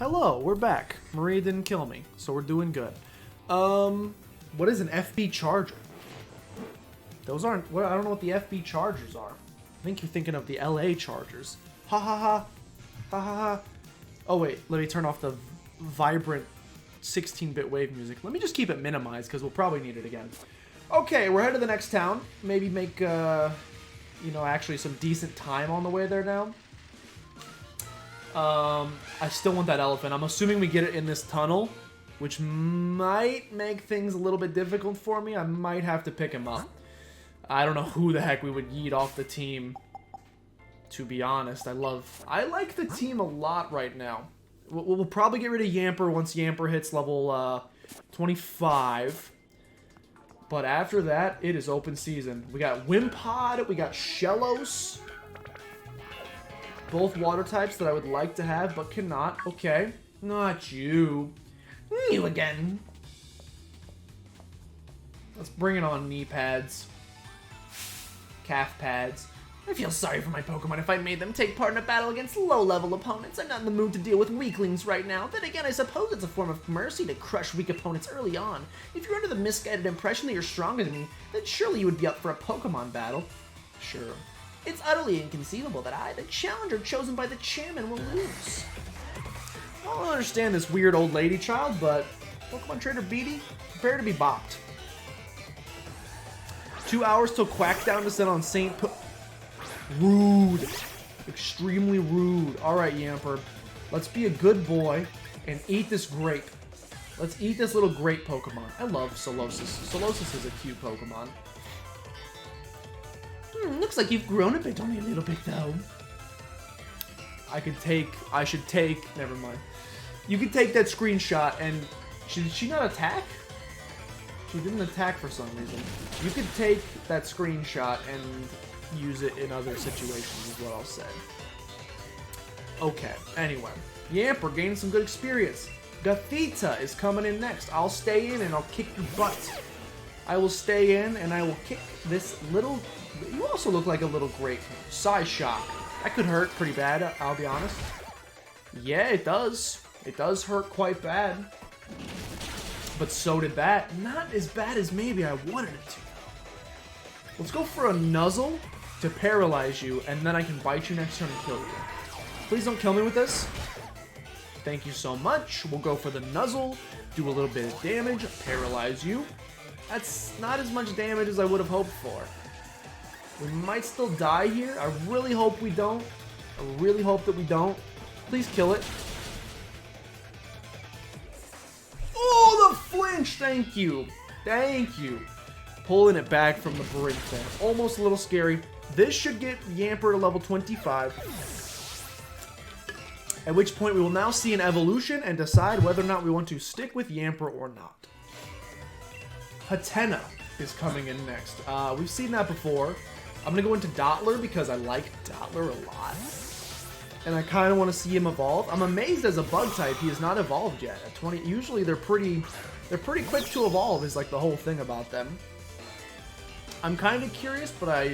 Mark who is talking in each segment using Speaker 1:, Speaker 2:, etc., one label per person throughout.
Speaker 1: Hello, we're back. Maria didn't kill me, so we're doing good. What is an FB charger? Those aren't, well, I don't know what the FB chargers are. I think you're thinking of the LA chargers. Ha ha ha. Ha ha ha. Oh wait, let me turn off the vibrant 16-bit wave music. Let me just keep it minimized because we'll probably need it again. Okay, we're headed to the next town. Maybe make, you know, actually some decent time on the way there now. I still want that elephant. I'm assuming we get it in this tunnel, which might make things a little bit difficult for me. I might have to pick him up. I don't know who the heck we would yeet off the team, to be honest. I like the team a lot right now. We'll probably get rid of Yamper once Yamper hits level 25. But after that, it is open season. We got Wimpod, we got Shellos. Both water types that I would like to have, but cannot. Okay. Not you. You again. Let's bring it on, knee pads. Calf pads. I feel sorry for my Pokemon if I made them take part in a battle against low-level opponents. I'm not in the mood to deal with weaklings right now. Then again, I suppose it's a form of mercy to crush weak opponents early on. If you're under the misguided impression that you're stronger than me, then surely you would be up for a Pokemon battle. Sure. It's utterly inconceivable that I, the challenger chosen by the chairman, will lose. I don't understand this weird old lady child, but Pokemon Trainer Beatty, prepare to be bopped. 2 hours till Quackdown to set on St. Rude. Extremely rude. Alright, Yamper. Let's be a good boy and eat this grape. Let's eat this little grape Pokemon. I love Solosis. Solosis is a cute Pokemon. Looks like you've grown a bit on me a little bit, though. I should take, never mind. You can take that screenshot and, did she not attack? She didn't attack for some reason. You could take that screenshot and use it in other situations is what I'll say. Okay, anyway. Yamper gained some good experience. Gothita is coming in next. I'll stay in and I'll kick your butt. I will stay in and I will kick this little... You also look like a little grape. Psyshock. That could hurt pretty bad, I'll be honest. Yeah, it does. It does hurt quite bad. But so did that. Not as bad as maybe I wanted it to. Let's go for a Nuzzle to paralyze you, and then I can bite you next turn and kill you. Please don't kill me with this. Thank you so much. We'll go for the Nuzzle, do a little bit of damage, paralyze you. That's not as much damage as I would have hoped for. We might still die here. I really hope we don't. I really hope that we don't. Please kill it. Oh, the flinch! Thank you. Thank you. Pulling it back from the brink there. Almost a little scary. This should get Yamper to level 25. At which point we will now see an evolution and decide whether or not we want to stick with Yamper or not. Hatena is coming in next. We've seen that before. I'm going to go into Dottler because I like Dottler a lot. And I kind of want to see him evolve. I'm amazed as a bug type he has not evolved yet. At 20, usually they're pretty quick to evolve is like the whole thing about them. I'm kind of curious, but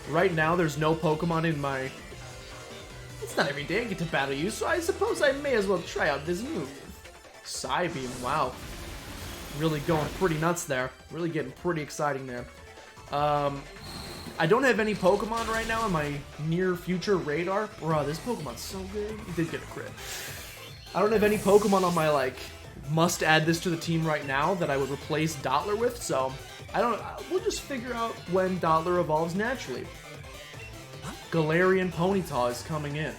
Speaker 1: right now there's no Pokemon in my... It's not every day I get to battle you, so I suppose I may as well try out this move. Psybeam, wow. Really going pretty nuts there. Really getting pretty exciting there. I don't have any Pokemon right now on my near future radar. Bro, this Pokemon's so good. He did get a crit. I don't have any Pokemon on my, like, must add this to the team right now that I would replace Dottler with, so we'll just figure out when Dottler evolves naturally. Galarian Ponyta is coming in.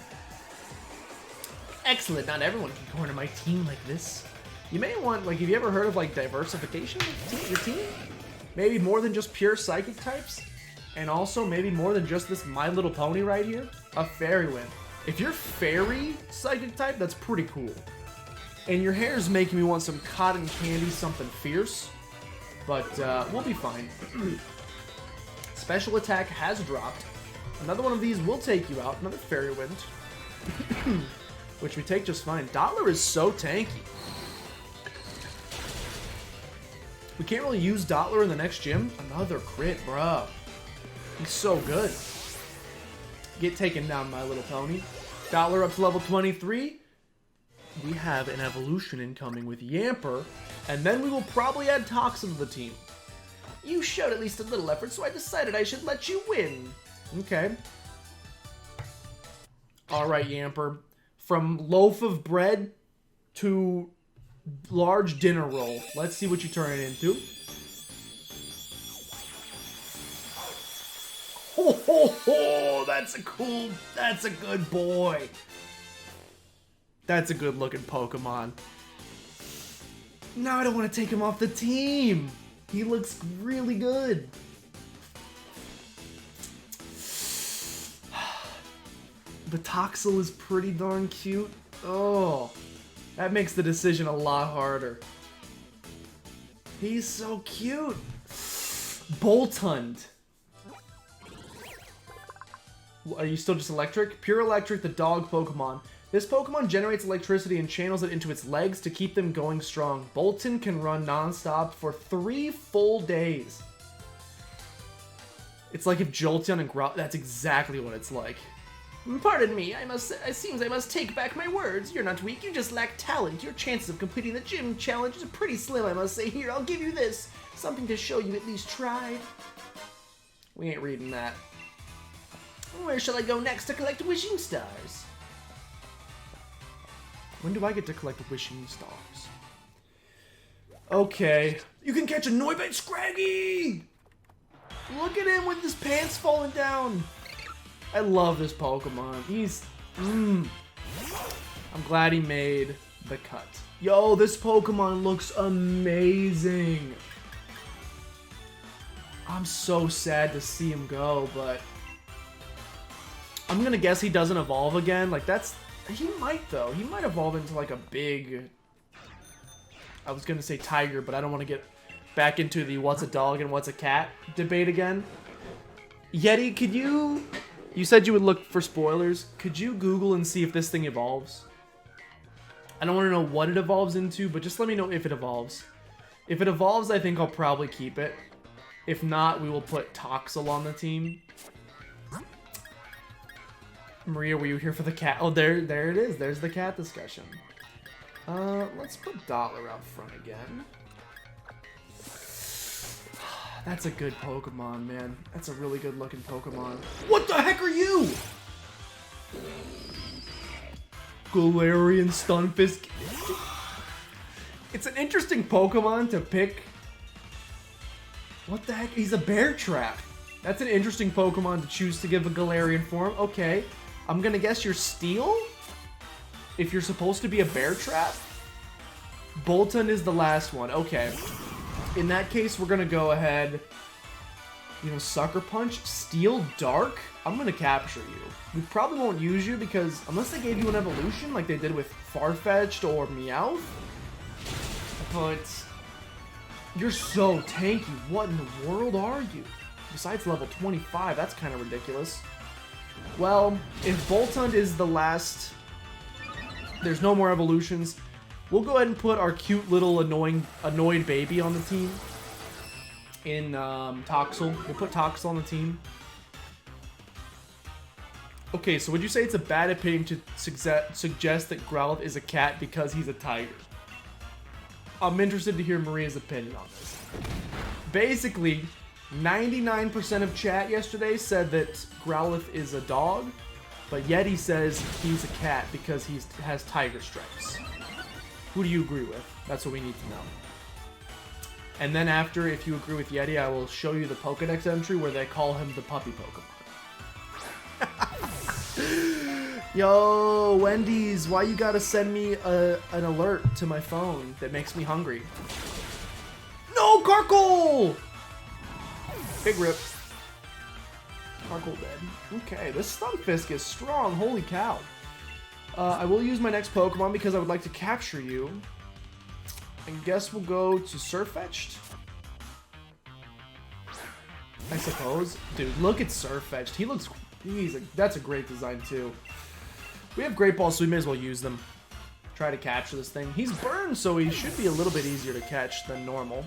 Speaker 1: Excellent, not everyone can corner my team like this. You may want, like, have you ever heard of, like, diversification of your team? Maybe more than just pure psychic types? And also, maybe more than just this My Little Pony right here? A Fairy Wind. If you're Fairy Psychic type, that's pretty cool. And your hair is making me want some cotton candy, something fierce. But, we'll be fine. Special attack has dropped. Another one of these will take you out. Another Fairy Wind. Which we take just fine. Dottler is so tanky. We can't really use Dottler in the next gym. Another crit, bruh. He's so good. Get taken down, My Little Pony. Dottler up to level 23. we have an evolution incoming with Yamper, and then we will probably add Toxel to the team. You showed at least a little effort, so I decided I should let you win. Okay. Alright, Yamper. From loaf of bread to large dinner roll. Let's see what you turn it into. Ho, ho, ho! That's a good boy. That's a good looking Pokemon. Now I don't want to take him off the team. He looks really good. The Toxel is pretty darn cute. Oh, that makes the decision a lot harder. He's so cute. Boltund. Are you still just electric? Pure Electric, the dog Pokemon. This Pokemon generates electricity and channels it into its legs to keep them going strong. Boltund can run non-stop for 3 full days. It's like if Jolteon and Growl... That's exactly what it's like. Pardon me, it seems I must take back my words. You're not weak, you just lack talent. Your chances of completing the gym challenge is pretty slim, I must say. Here, I'll give you this. Something to show you at least tried. We ain't reading that. Where shall I go next to collect wishing stars? When do I get to collect wishing stars? Okay. You can catch a Noivite Scraggy! Look at him with his pants falling down. I love this Pokemon. He's... I'm glad he made the cut. Yo, this Pokemon looks amazing. I'm so sad to see him go, but... I'm gonna guess he doesn't evolve again. Like, that's... He might, though. He might evolve into, like, a big... I was gonna say tiger, but I don't want to get back into the what's a dog and what's a cat debate again. Yeti, could you... You said you would look for spoilers. Could you Google and see if this thing evolves? I don't want to know what it evolves into, but just let me know if it evolves. If it evolves, I think I'll probably keep it. If not, we will put Toxel on the team. Maria, were you here for the cat? Oh, there it is. There's the cat discussion. Let's put Dottler out front again. That's a good Pokemon, man. That's a really good looking Pokemon. What the heck are you? Galarian Stunfisk. It's an interesting Pokemon to pick. What the heck? He's a bear trap. That's an interesting Pokemon to choose to give a Galarian form. Okay. I'm gonna guess you're Steel? If you're supposed to be a bear trap? Boltund is the last one. Okay. In that case, we're gonna go ahead, you know, Sucker Punch, Steel Dark. I'm gonna capture you. We probably won't use you because unless they gave you an evolution like they did with Farfetch'd or Meowth, but you're so tanky. What in the world are you? Besides level 25, that's kind of ridiculous. Well, if Boltund is the last, there's no more evolutions. We'll go ahead and put our cute little annoyed baby on the team. In Toxel. We'll put Toxel on the team. Okay, so would you say it's a bad opinion to suggest that Growlithe is a cat because he's a tiger? I'm interested to hear Maria's opinion on this. Basically, 99% of chat yesterday said that Growlithe is a dog, but Yeti says he's a cat because he has tiger stripes. Who do you agree with? That's what we need to know. And then after, if you agree with Yeti, I will show you the Pokedex entry where they call him the puppy Pokemon. Yo, Wendy's, why you gotta send me an alert to my phone that makes me hungry? No, Carkle! Big rip. Carkle dead. Okay, this Stunfisk is strong, holy cow. I will use my next Pokemon because I would like to capture you. I guess we'll go to Surfetch'd. I suppose. Dude, look at Surfetch'd. He looks... that's a great design, too. We have Great Balls, so we may as well use them. Try to capture this thing. He's burned, so he should be a little bit easier to catch than normal.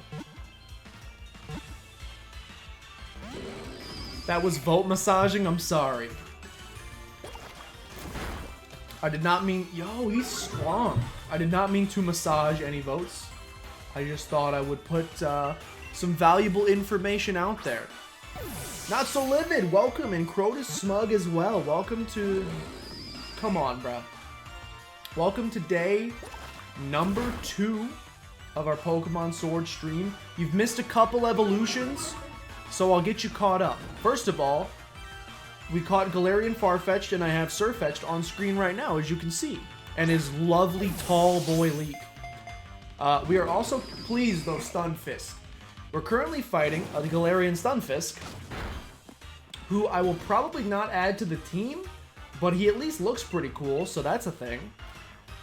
Speaker 1: That was Volt massaging? I'm sorry. I did not mean... Yo, he's strong. I did not mean to massage any votes. I just thought I would put some valuable information out there. Not So Livid, welcome. And Crotus Smug as well. Welcome to... Come on, bro. Welcome to day number 2 of our Pokemon Sword stream. You've missed a couple evolutions, so I'll get you caught up. First of all, we caught Galarian Farfetch'd, and I have Sirfetch'd on screen right now, as you can see. And his lovely tall boy Leak. We are also pleased, though, Stunfisk. We're currently fighting the Galarian Stunfisk, who I will probably not add to the team, but he at least looks pretty cool, so that's a thing.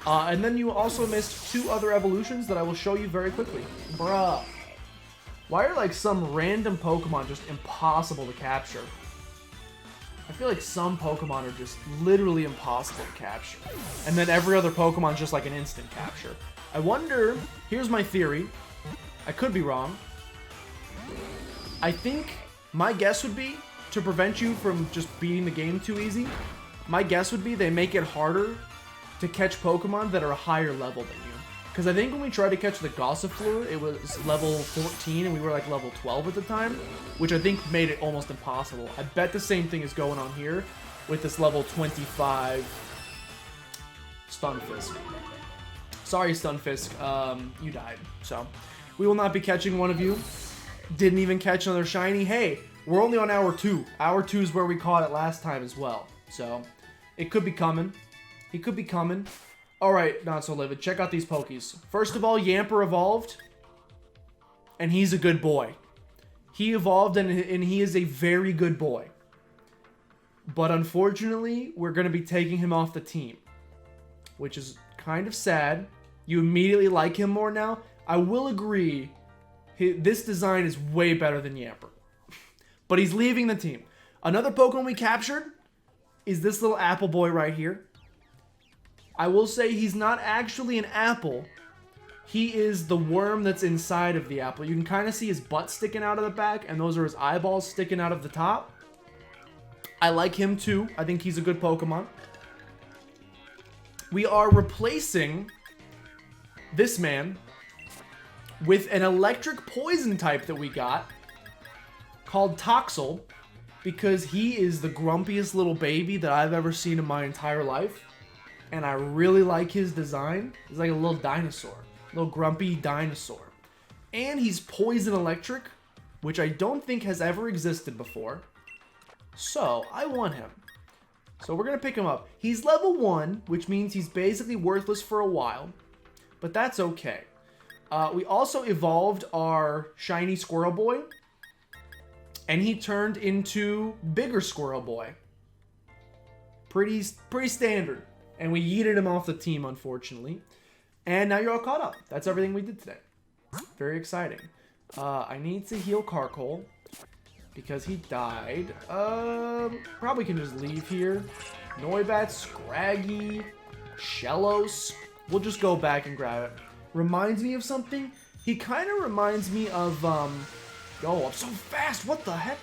Speaker 1: And then you also missed 2 other evolutions that I will show you very quickly. Bruh. Why are, like, some random Pokemon just impossible to capture? I feel like some Pokemon are just literally impossible to capture. And then every other Pokemon's just like an instant capture. I wonder, here's my theory. I could be wrong. I think my guess would be, to prevent you from just beating the game too easy, my guess would be they make it harder to catch Pokemon that are a higher level than you. Because I think when we tried to catch the Gossifleur, it was level 14 and we were like level 12 at the time, which I think made it almost impossible. I bet the same thing is going on here with this level 25 Stunfisk. Sorry, Stunfisk, you died. So, we will not be catching one of you. Didn't even catch another shiny. Hey, we're only on hour 2. Hour 2 is where we caught it last time as well. So, it could be coming. He could be coming. Alright, Not So Livid, check out these Pokies. First of all, Yamper evolved, and he's a good boy. He evolved, and he is a very good boy. But unfortunately, we're going to be taking him off the team, which is kind of sad. You immediately like him more now. I will agree, this design is way better than Yamper. But he's leaving the team. Another Pokemon we captured is this little apple boy right here. I will say he's not actually an apple. He is the worm that's inside of the apple. You can kind of see his butt sticking out of the back, and those are his eyeballs sticking out of the top. I like him too. I think he's a good Pokemon. We are replacing this man with an electric poison type that we got called Toxel, because he is the grumpiest little baby that I've ever seen in my entire life. And I really like his design. He's like a little dinosaur. A little grumpy dinosaur. And he's poison electric, which I don't think has ever existed before. So, I want him. So we're going to pick him up. He's level 1, which means he's basically worthless for a while. But that's okay. We also evolved our shiny Squirrel Boy. And he turned into bigger Squirrel Boy. Pretty standard. And we yeeted him off the team, unfortunately. And now you're all caught up. That's everything we did today. Very exciting. I need to heal Carkol, because he died. Probably can just leave here. Noibat, Scraggy, Shellos. We'll just go back and grab it. Reminds me of something. He kind of reminds me of, Oh, I'm so fast. What the heck?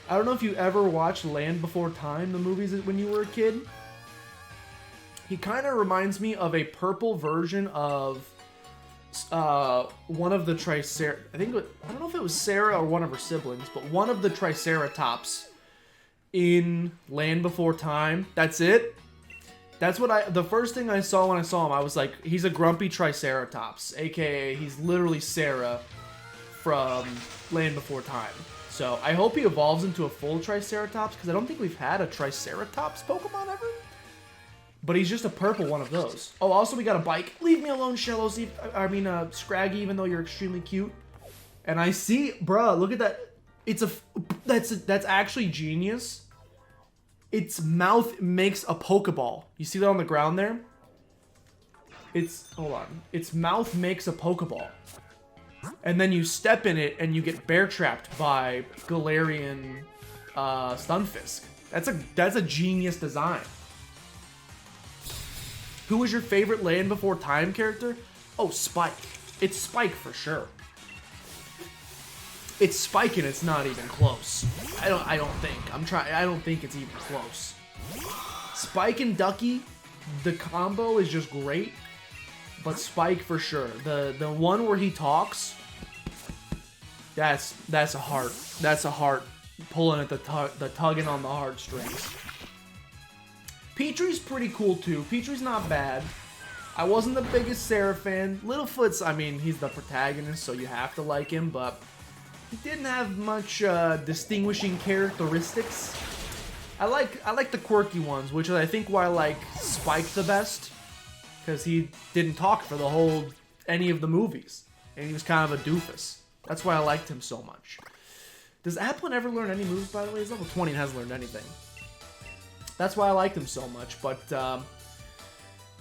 Speaker 1: I don't know if you ever watched Land Before Time, the movies when you were a kid. He kind of reminds me of a purple version of one of the I don't know if it was Sarah or one of her siblings, but one of the Triceratops in Land Before Time. That's it. That's what the first thing I saw when I saw him, I was like, he's a grumpy Triceratops, aka he's literally Sarah from Land Before Time. So I hope he evolves into a full Triceratops, because I don't think we've had a Triceratops Pokemon ever. But he's just a purple one of those. Oh, also we got a bike. Leave me alone, Shellos. Scraggy, even though you're extremely cute. And I see, bruh, look at that. That's actually genius. Its mouth makes a Pokeball. You see that on the ground there? Hold on. Its mouth makes a Pokeball. And then you step in it and you get bear trapped by Galarian Stunfisk. That's a genius design. Who was your favorite Land Before Time character? Oh, Spike. It's Spike for sure. It's Spike and it's not even close. I don't think. I don't think it's even close. Spike and Ducky the combo is just great. But Spike for sure. The one where he talks, that's a heart. That's a heart pulling at the tugging on the heartstrings. Petry's pretty cool too. Petry's not bad. I wasn't the biggest Sarah fan. Littlefoot's, I mean, he's the protagonist, so you have to like him, but he didn't have much distinguishing characteristics. I like the quirky ones, which is I think why I like Spike the best, because he didn't talk for the whole any of the movies, and he was kind of a doofus. That's why I liked him so much. Does Applin ever learn any moves, by the way? He's level 20 and hasn't learned anything. That's why I liked him so much, but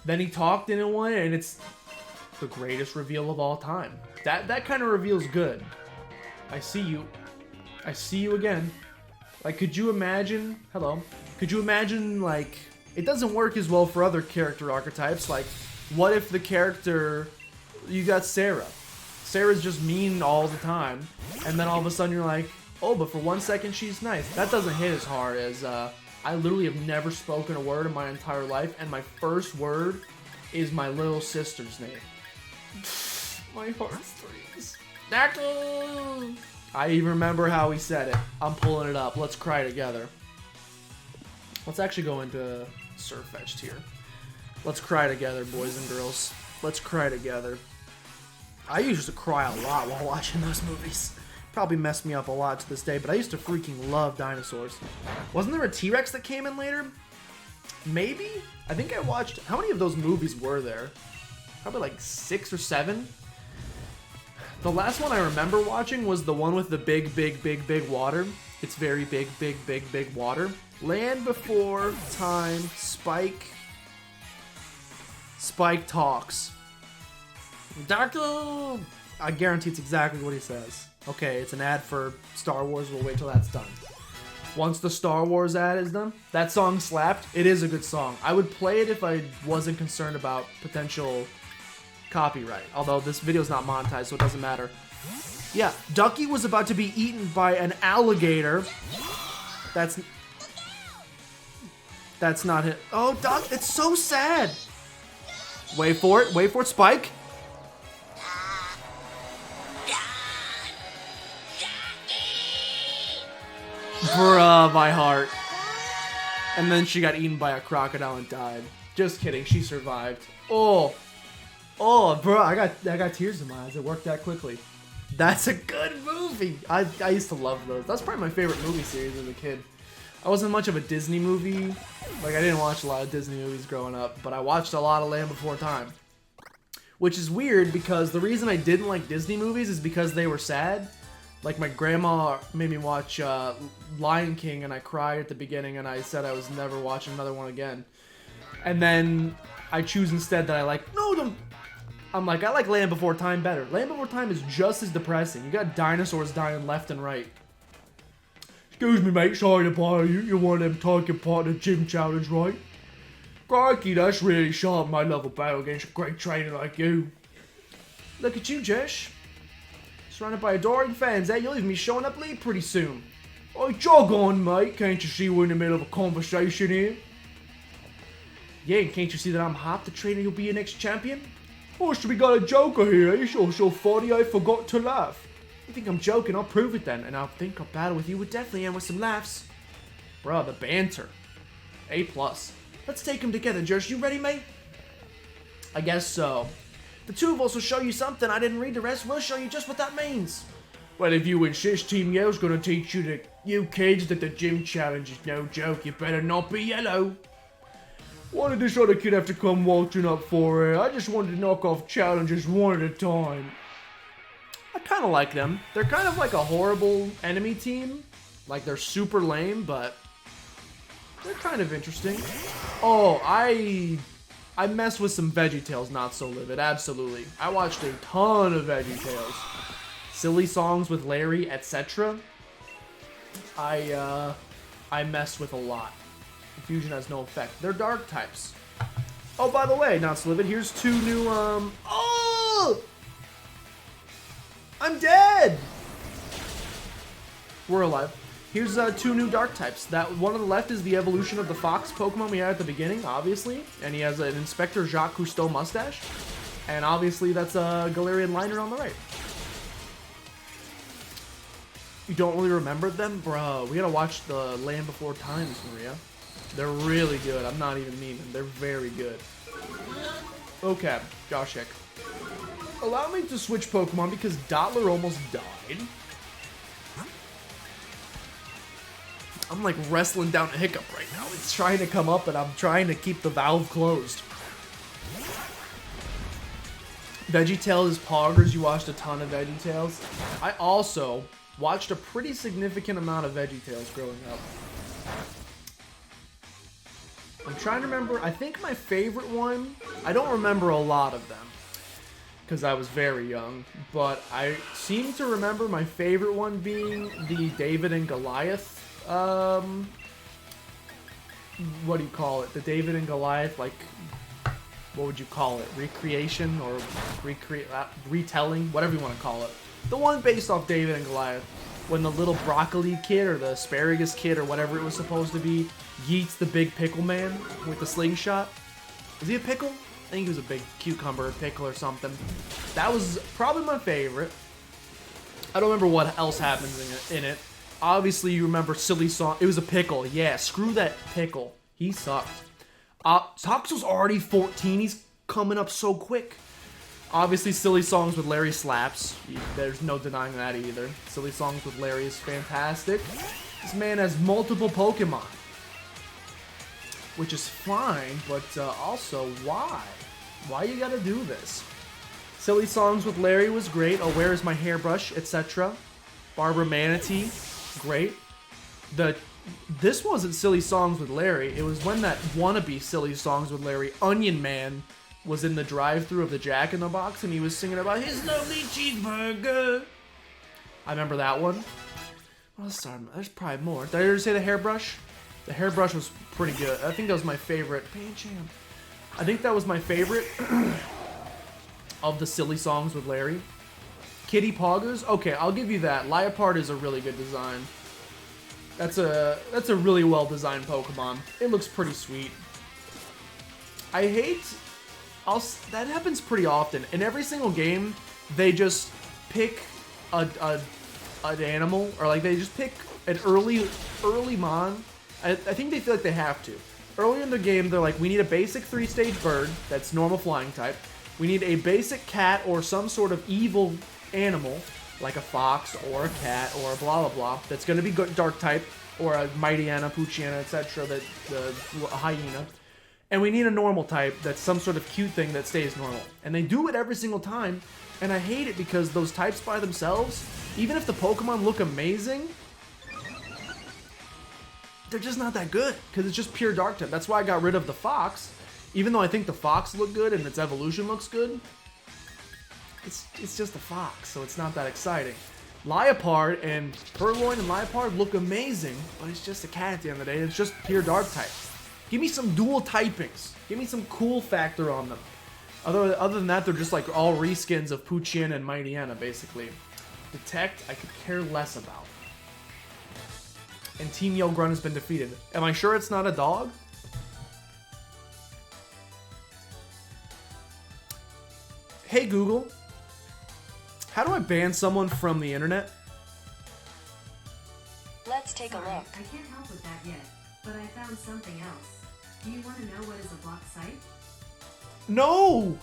Speaker 1: then he talked in one, and it's the greatest reveal of all time. That kind of reveal's good. I see you. I see you again. Like, could you imagine... Hello. Could you imagine, like... It doesn't work as well for other character archetypes. Like, what if the character... You got Sarah. Sarah's just mean all the time. And then all of a sudden you're like, oh, but for 1 second she's nice. That doesn't hit as hard as... I literally have never spoken a word in my entire life. And my first word is my little sister's name. My heartstrings. I even remember how he said it. I'm pulling it up. Let's cry together. Let's actually go into Surfetched here. Let's cry together, boys and girls. Let's cry together. I used to cry a lot while watching those movies. Probably messed me up a lot to this day, but I used to freaking love dinosaurs. Wasn't there a T-Rex that came in later? Maybe? I think I watched... How many of those movies were there? Probably like 6 or 7. The last one I remember watching was the one with the big, big, big, big water. It's very big, big, big, big water. Land Before Time, Spike. Spike talks. Doctor! I guarantee it's exactly what he says. Okay, it's an ad for Star Wars. We'll wait till that's done. Once the Star Wars ad is done, that song slapped. It is a good song. I would play it if I wasn't concerned about potential copyright. Although this video's not monetized, so it doesn't matter. Yeah, Ducky was about to be eaten by an alligator. That's not it. Oh, Duck, it's so sad. Wait for it, Spike. Bruh, my heart. And then she got eaten by a crocodile and died. Just kidding, she survived. Oh, bro, I got tears in my eyes. It worked that quickly. That's a good movie. I used to love those. That's probably my favorite movie series as a kid. I wasn't much of a Disney movie. Like, I didn't watch a lot of Disney movies growing up, but I watched a lot of Land Before Time. Which is weird because the reason I didn't like Disney movies is because they were sad. Like, my grandma made me watch Lion King, and I cried at the beginning, and I said I was never watching another one again. And then I choose instead that I like, no, don't. I'm like, I like Land Before Time better. Land Before Time is just as depressing. You got dinosaurs dying left and right. Excuse me, mate, sorry to bother you. You're one of them taking part in the gym challenge, right? Crikey, that's really sharp, my level battle against a great trainer like you. Look at you, Jesh. Surrounded by adoring fans, eh? You'll even be showing up late pretty soon. Oh, jog on, mate. Can't you see we're in the middle of a conversation here? Yeah, and can't you see that I'm half the trainer who'll be your next champion? Oh, so we got a joker here, eh? You're so funny I forgot to laugh. You think I'm joking? I'll prove it then, and I'll think a battle with you would definitely end with some laughs. Bruh, the banter. A+. Let's take them together, Josh. You ready, mate? I guess so. The two of us will show you something. I didn't read the rest. We'll show you just what that means. Well, if you insist, Team Yellow's gonna teach you kids that the gym challenge is no joke. You better not be yellow. Why did this other kid have to come waltzing up for it? I just wanted to knock off challenges one at a time. I kind of like them. They're kind of like a horrible enemy team. Like, they're super lame, but they're kind of interesting. Oh, I messed with some VeggieTales Not So Livid, absolutely. I watched a ton of VeggieTales. Silly songs with Larry, etc. I messed with a lot. Fusion has no effect. They're dark types. Oh, by the way, Not So Livid, here's 2 new, Oh! I'm dead! We're alive. Here's 2 new dark types. That one on the left is the evolution of the fox Pokemon we had at the beginning, obviously. And he has an Inspector Jacques Cousteau mustache. And obviously that's a Galarian Liner on the right. You don't really remember them? Bro, we gotta watch the Land Before Times, Maria. They're really good. I'm not even meaning. They're very good. Okay, Josh Hick. Allow me to switch Pokemon because Dottler almost died. I'm like wrestling down a hiccup right now. It's trying to come up and I'm trying to keep the valve closed. VeggieTales is poggers. You watched a ton of VeggieTales. I also watched a pretty significant amount of VeggieTales growing up. I'm trying to remember. I think my favorite one, I don't remember a lot of them because I was very young, but I seem to remember my favorite one being the David and Goliath. What do you call it? The David and Goliath, like, what would you call it? Recreation or retelling? Whatever you want to call it. The one based off David and Goliath. When the little broccoli kid or the asparagus kid or whatever it was supposed to be yeets the big pickle man with the slingshot. Is he a pickle? I think he was a big cucumber or pickle or something. That was probably my favorite. I don't remember what else happens in it. Obviously, you remember Silly Song. It was a pickle. Yeah, screw that pickle. He sucked. Tox was already 14. He's coming up so quick. Obviously, Silly Songs with Larry slaps. There's no denying that either. Silly Songs with Larry is fantastic. This man has multiple Pokemon. Which is fine, but also, why? Why you gotta do this? Silly Songs with Larry was great. Oh, where is my hairbrush, etc. Barbara Manatee, great. This wasn't Silly Songs with Larry. It was when that wannabe Silly Songs with Larry, Onion Man, was in the drive-thru of the Jack in the Box, and he was singing about his lovely cheeseburger. I remember that one. Well, there's probably more. Did I ever say the hairbrush? The hairbrush was pretty good. I think that was my favorite. Pancham. I think that was my favorite of the Silly Songs with Larry. Kitty Poggers? Okay, I'll give you that. Liepard is a really good design. That's a really well-designed Pokemon. It looks pretty sweet. I hate... that happens pretty often. In every single game, they just pick an animal, or like they just pick an early mon. I think they feel like they have to. Earlier in the game, they're like, we need a basic 3-stage bird that's normal flying type. We need a basic cat or some sort of evil animal, like a fox or a cat or blah blah blah, that's going to be dark type, or a Mightyena, Poochyena, etc., the hyena. And we need a normal type that's some sort of cute thing that stays normal. And they do it every single time, and I hate it because those types by themselves, even if the Pokemon look amazing, they're just not that good, because it's just pure dark type. That's why I got rid of the fox. Even though I think the fox looked good and its evolution looks good, it's just a fox, so it's not that exciting. Liepard and Purloin and Liepard look amazing, but it's just a cat at the end of the day. It's just pure dark type. Give me some dual typings. Give me some cool factor on them. Other than that, they're just like all reskins of Poochyena and Mightyena, basically. Detect, I could care less about. And Team Yell Grunt has been defeated. Am I sure it's not a dog? Hey Google, how do I ban someone from the internet?
Speaker 2: Let's take a look.
Speaker 3: I can't help with that yet, but I found something else. Do you want to know what is a blocked site?
Speaker 1: No!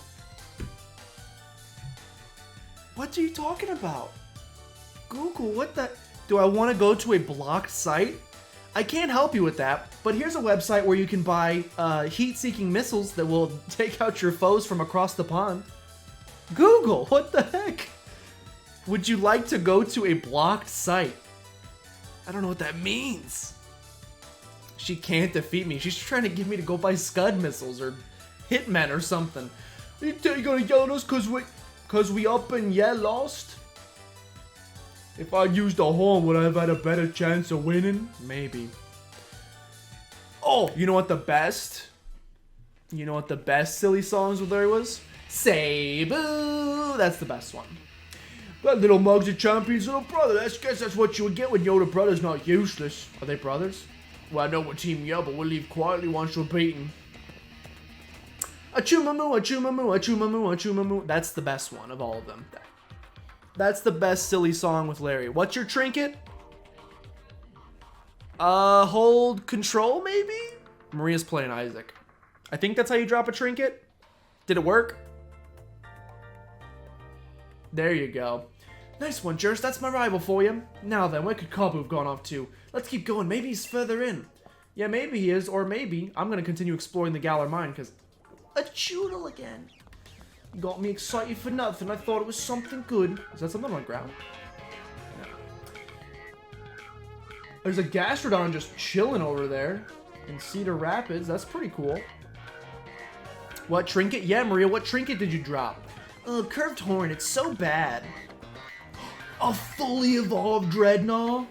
Speaker 1: What are you talking about? Google, what the... Do I want to go to a blocked site? I can't help you with that, but here's a website where you can buy heat-seeking missiles that will take out your foes from across the pond. Google, what the heck? Would you like to go to a blocked site? I don't know what that means. She can't defeat me. She's trying to get me to go buy Scud missiles or Hitmen or something. You gonna yell at us cause we up and lost? If I used a horn, would I have had a better chance of winning? Maybe. Oh, you know what the best? You know what the best Silly Songs with Larry was? Say boo! That's the best one. That little mug's a champion's little brother. I guess that's what you would get when your older brother's not useless. Are they brothers? Well, I know what team you are, but we'll leave quietly once you're beaten. Achumamu, achumamu, achumamu, achumamu. That's the best one of all of them. That's the best silly song with Larry. What's your trinket? Hold control, maybe? Maria's playing Isaac. I think that's how you drop a trinket. Did it work? There you go. Nice one, Jers. That's my rival for you. Now then, where could Kabu have gone off to? Let's keep going. Maybe he's further in. Yeah, maybe he is, or maybe I'm going to continue exploring the Galar mine, because... A choodle again. You got me excited for nothing. I thought it was something good. Is that something on the ground? No. There's a Gastrodon just chilling over there in Cedar Rapids. That's pretty cool. What trinket? Yeah, Maria, what trinket did you drop? Curved horn. It's so bad. A fully evolved Dreadnought?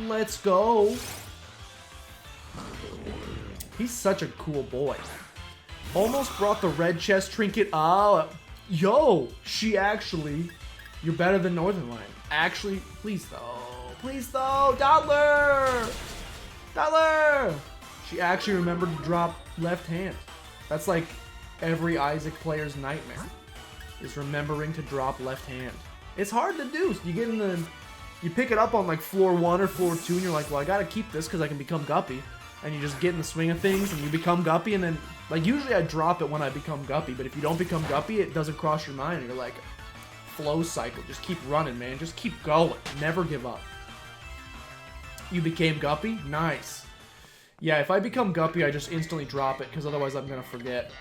Speaker 1: Let's go. He's such a cool boy. Almost brought the red chest trinket. Oh, yo, she actually, you're better than Northern Line. Actually, please though, Dollar. She actually remembered to drop left hand. That's like every Isaac player's nightmare, is remembering to drop left hand. It's hard to do. You pick it up on like floor 1 or floor 2, and you're like, well, I gotta keep this because I can become Guppy. And you just get in the swing of things, and you become Guppy, and then, like, usually I drop it when I become Guppy, but if you don't become Guppy, it doesn't cross your mind, and you're like, flow cycle. Just keep running, man. Just keep going. Never give up. You became Guppy? Nice. Yeah, if I become Guppy, I just instantly drop it, because otherwise I'm going to forget.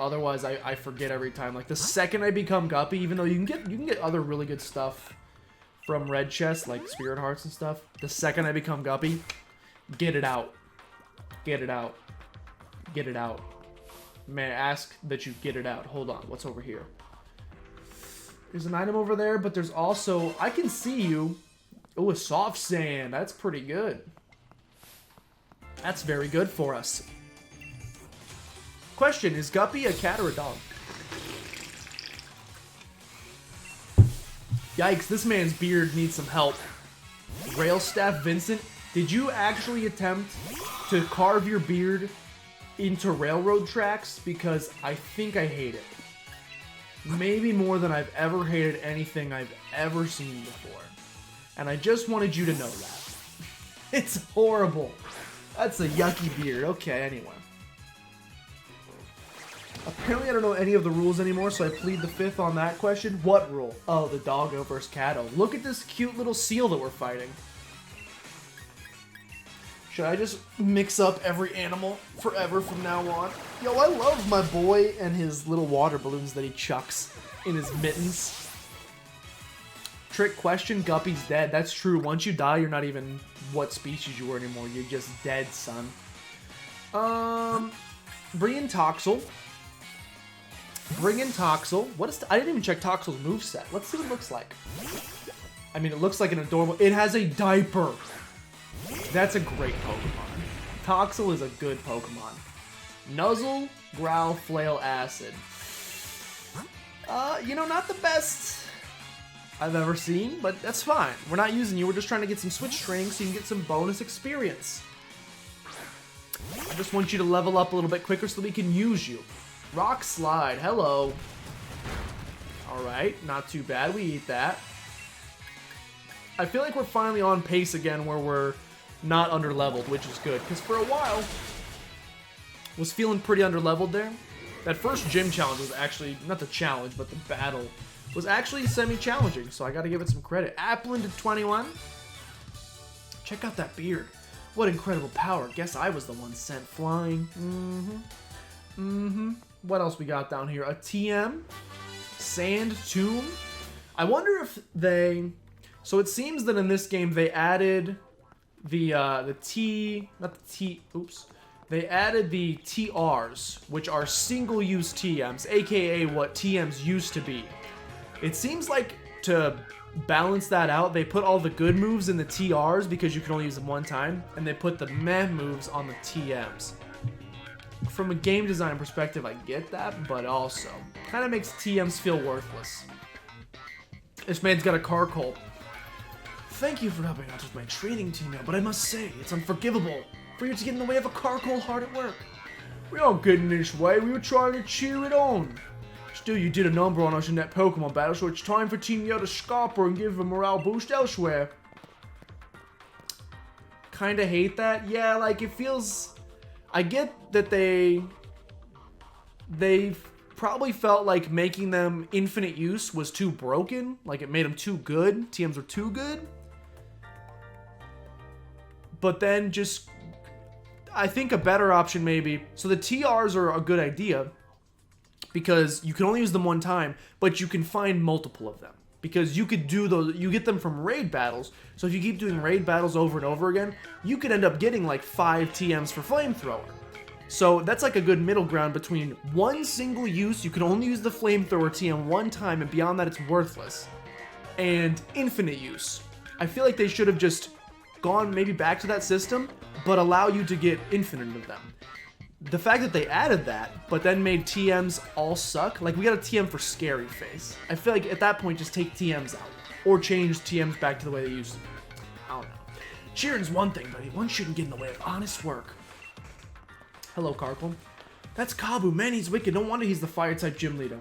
Speaker 1: Otherwise, I forget every time. Like, the second I become Guppy, even though you can get other really good stuff from Red Chest, like Spirit Hearts and stuff, the second I become Guppy... Get it out. Get it out. Get it out. May I ask that you get it out? Hold on. What's over here? There's an item over there, but there's also... I can see you. Oh, a soft sand. That's pretty good. That's very good for us. Question, is Guppy a cat or a dog? Yikes, this man's beard needs some help. Railstaff Vincent... Did you actually attempt to carve your beard into railroad tracks? Because I think I hate it. Maybe more than I've ever hated anything I've ever seen before. And I just wanted you to know that. It's horrible. That's a yucky beard. Okay, anyway. Apparently I don't know any of the rules anymore, so I plead the fifth on that question. What rule? Oh, the doggo versus catto. Look at this cute little seal that we're fighting. Should I just mix up every animal forever from now on? Yo, I love my boy and his little water balloons that he chucks in his mittens. Trick question, Guppy's dead. That's true. Once you die, you're not even what species you were anymore. You're just dead, son. Bring in Toxel. Bring in Toxel. What is... I didn't even check Toxel's moveset. Let's see what it looks like. I mean, it looks like an adorable... It has a diaper. That's a great Pokemon. Toxel is a good Pokemon. Nuzzle, Growl, Flail, Acid. You know, not the best I've ever seen, but that's fine. We're not using you. We're just trying to get some switch strings so you can get some bonus experience. I just want you to level up a little bit quicker so we can use you. Rock Slide. Hello. Alright, not too bad. We eat that. I feel like we're finally on pace again where we're not under-leveled, which is good. Because for a while, was feeling pretty under-leveled there. That first gym challenge was actually, not the challenge, but the battle, was actually semi-challenging. So I gotta give it some credit. Applin to 21. Check out that beard. What incredible power. Guess I was the one sent flying. What else we got down here? A TM. Sand Tomb. I wonder if they... So it seems that in this game they added the They added the TRs, which are single-use TMs, aka what TMs used to be. It seems like to balance that out, they put all the good moves in the TRs because you can only use them one time, and they put the meh moves on the TMs. From a game design perspective, I get that, but also kind of makes TMs feel worthless. This man's got a car cult. Thank you for helping out with my training team now, but I must say, it's unforgivable for you to get in the way of a car cult hard at work. We aren't getting in his way, we were trying to cheer it on. Still, you did a number on us in that Pokemon battle, so it's time for Team Yell to scarper and give a morale boost elsewhere. Kinda hate that. Yeah, like, it feels... I get that they probably felt like making them infinite use was too broken. Like, it made them too good. TMs were too good. But then just... I think a better option maybe... So the TRs are a good idea, because you can only use them one time, but you can find multiple of them. Because you could do those, you get them from raid battles, so if you keep doing raid battles over and over again, you could end up getting like 5 TMs for Flamethrower. So that's like a good middle ground between one single use, you can only use the Flamethrower TM one time, and beyond that it's worthless, and infinite use. I feel like they should have just gone maybe back to that system, but allow you to get infinite of them. The fact that they added that, but then made TMs all suck, like we got a TM for Scary Face. I feel like at that point just take TMs out, or change TMs back to the way they used to be. I don't know. Cheering's one thing, but one shouldn't get in the way of honest work. Hello, Carkle. That's Kabu, man, he's wicked, no wonder he's the fire-type gym leader.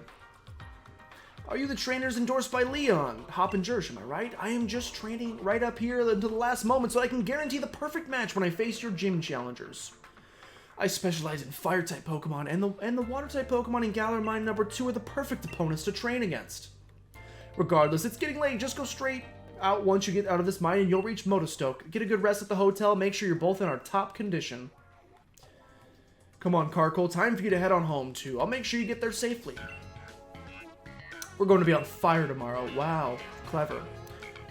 Speaker 1: Are you the trainers endorsed by Leon? Hop and Jersh, am I right? I am just training right up here until the last moment so I can guarantee the perfect match when I face your gym challengers. I specialize in fire-type Pokemon, and the water-type Pokemon in Galar Mine number 2 are the perfect opponents to train against. Regardless, it's getting late. Just go straight out once you get out of this mine and you'll reach Motostoke. Get a good rest at the hotel. Make sure you're both in our top condition. Come on, Carkle. Time for you to head on home, too. I'll make sure you get there safely. We're going to be on fire tomorrow. Wow. Clever.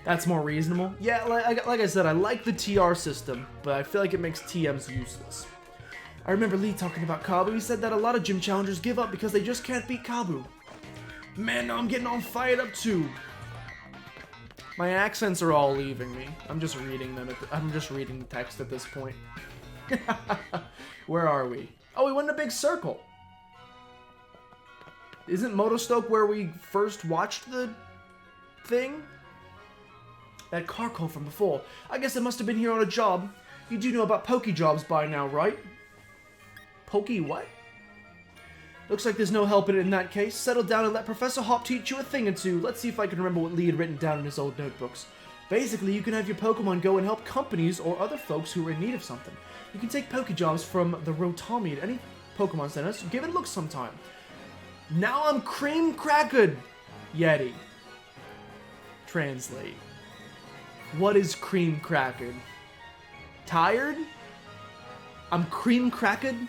Speaker 1: That's more reasonable. Yeah, like I said, I like the TR system, but I feel like it makes TMs useless. I remember Lee talking about Kabu. He said that a lot of gym challengers give up because they just can't beat Kabu. Man, now I'm getting all fired up too. My accents are all leaving me. I'm just reading them. I'm just reading the text at this point. Where are we? Oh, we went in a big circle. Isn't Motostoke where we first watched the thing? That car call from before. I guess it must have been here on a job. You do know about Poke jobs by now, right? Poke what? Looks like there's no help in it in that case. Settle down and let Professor Hop teach you a thing or two. Let's see if I can remember what Lee had written down in his old notebooks. Basically, you can have your Pokemon go and help companies or other folks who are in need of something. You can take Poke jobs from the Rotami at any Pokemon Center. Give it a look sometime. Now I'm cream crackered, Yeti. Translate. What is cream crackered? Tired? I'm cream crackered?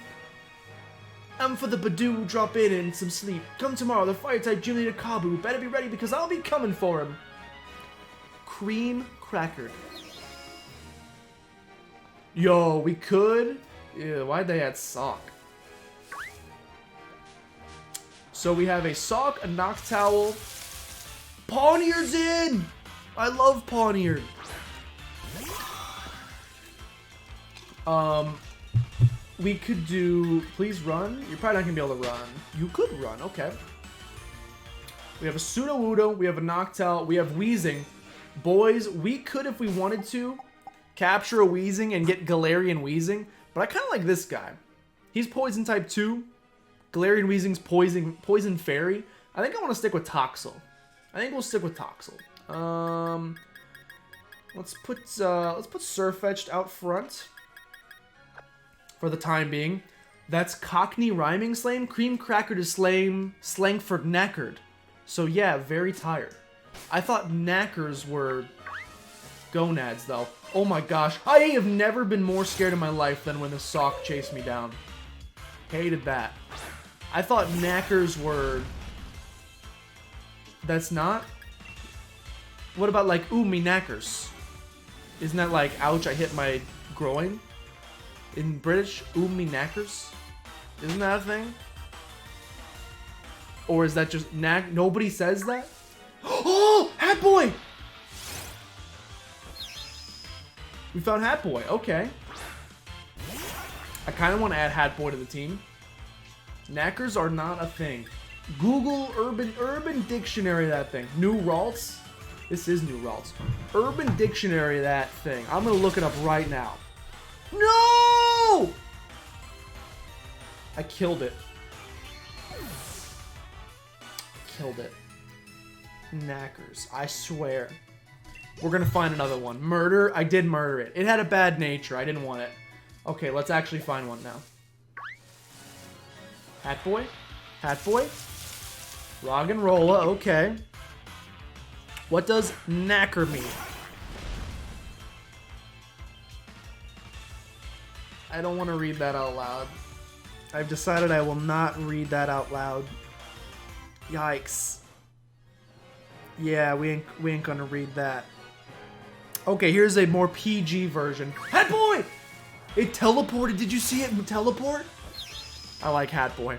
Speaker 1: I'm for the Badoo, drop in and some sleep. Come tomorrow, the fire-type gym leader Kabu. Better be ready because I'll be coming for him. Cream crackered. Yo, we could? Yeah, why'd they add sock? So we have a sock, a Noctowl. Pawneard's in! I love Pawneard. We could do... Please run? You're probably not going to be able to run. You could run, okay. We have a Sudowoodo, we have a Noctowl, we have Weezing. Boys, we could, if we wanted to, capture a Weezing and get Galarian Weezing. But I kind of like this guy. He's Poison type 2. Galarian Weezing's Poison Fairy. I think I want to stick with Toxel. I think we'll stick with Toxel. Let's put Surfetched out front for the time being. That's Cockney rhyming slang. Cream crackered is slang for knackered. So yeah, very tired. I thought knackers were gonads though. Oh my gosh, I have never been more scared in my life than when the sock chased me down. Hated that. I thought knackers were... That's not? What about like, ooh, me knackers? Isn't that like, ouch, I hit my groin? In British, ooh, me knackers? Isn't that a thing? Or is that just, nobody says that? Oh, Hat Boy! We found Hat Boy, okay. I kind of want to add Hat Boy to the team. Knackers are not a thing. Google Urban Dictionary that thing. New Ralts? This is new routes. Urban Dictionary, that thing. I'm gonna look it up right now. No! I killed it. Killed it. Knackers. I swear. We're gonna find another one. Murder. I did murder it. It had a bad nature. I didn't want it. Okay, let's actually find one now. Hat Boy? Hat Boy? Rog and Rolla. Okay. What does knacker mean? I don't want to read that out loud. I've decided I will not read that out loud. Yikes. Yeah, we ain't gonna read that. Okay, here's a more PG version. Hat Boy! It teleported. Did you see it teleport? I like Hat Boy.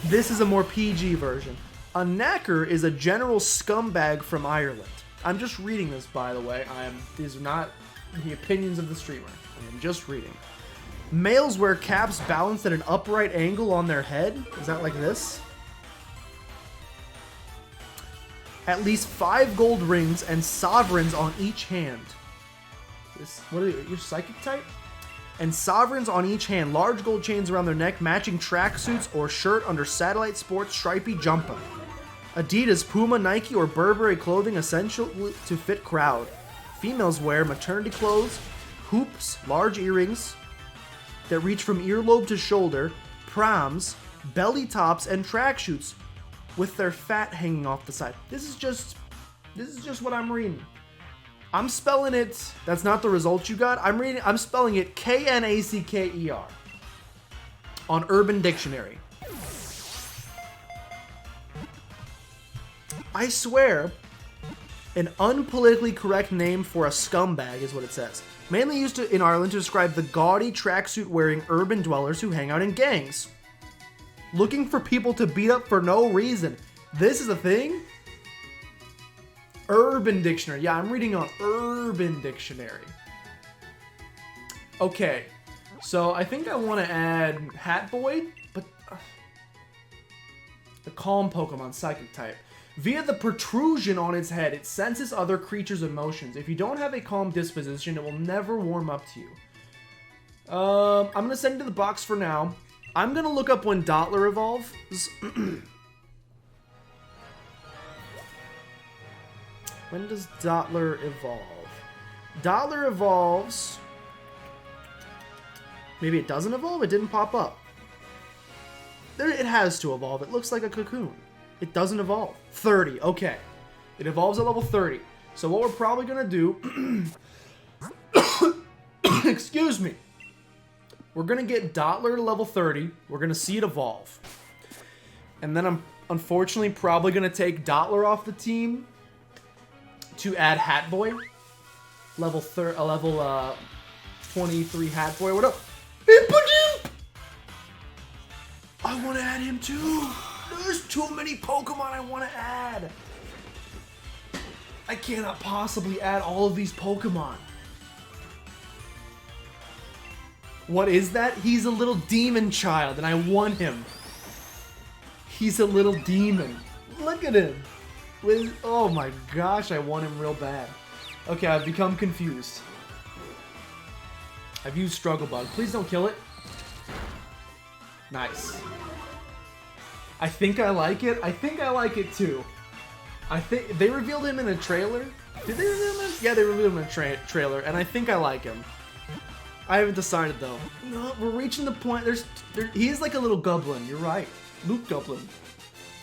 Speaker 1: This is a more PG version. A knacker is a general scumbag from Ireland. I'm just reading this, by the way. These are not the opinions of the streamer. I am just reading. Males wear caps balanced at an upright angle on their head. Is that like this? At least 5 gold rings and sovereigns on each hand. What are you, your psychic type? And sovereigns on each hand. Large gold chains around their neck, matching tracksuits or shirt under Satellite Sports stripy jumper. Adidas, Puma, Nike, or Burberry clothing essential to fit crowd. Females wear maternity clothes, hoops, large earrings that reach from earlobe to shoulder, proms, belly tops, and tracksuits with their fat hanging off the side. This is just what I'm reading. I'm spelling it. That's not the result you got. I'm spelling it Knacker on Urban Dictionary. I swear, an unpolitically correct name for a scumbag is what it says. Mainly used in Ireland to describe the gaudy tracksuit-wearing urban dwellers who hang out in gangs. Looking for people to beat up for no reason. This is a thing? Urban Dictionary. Yeah, I'm reading on Urban Dictionary. Okay, so I think I want to add Hat Boy, but the calm Pokemon Psychic type. Via the protrusion on its head, it senses other creatures' emotions. If you don't have a calm disposition, it will never warm up to you. I'm going to send it to the box for now. I'm going to look up when Dottler evolves. When does Dottler evolve? Dottler evolves... Maybe it doesn't evolve? It didn't pop up. There, it has to evolve. It looks like a cocoon. It doesn't evolve. 30. Okay. It evolves at level 30. So what we're probably going to do... Excuse me. We're going to get Dottler to level 30. We're going to see it evolve. And then I'm unfortunately probably going to take Dottler off the team to add Hat Boy. Level 23 Hat Boy. What up? I want to add him too. There's too many Pokemon I want to add. I cannot possibly add all of these Pokemon. What is that? He's a little demon child, and I want him. He's a little demon. Look at him. Oh my gosh, I want him real bad. Okay, I've become confused. I've used Struggle Bug. Please don't kill it. Nice. I think I like it. I think I like it too. I think they revealed him in a trailer. Did they reveal him? Yeah, they revealed him in a trailer, and I think I like him. I haven't decided though. No, we're reaching the point. He is like a little goblin. You're right, Luke Goblin.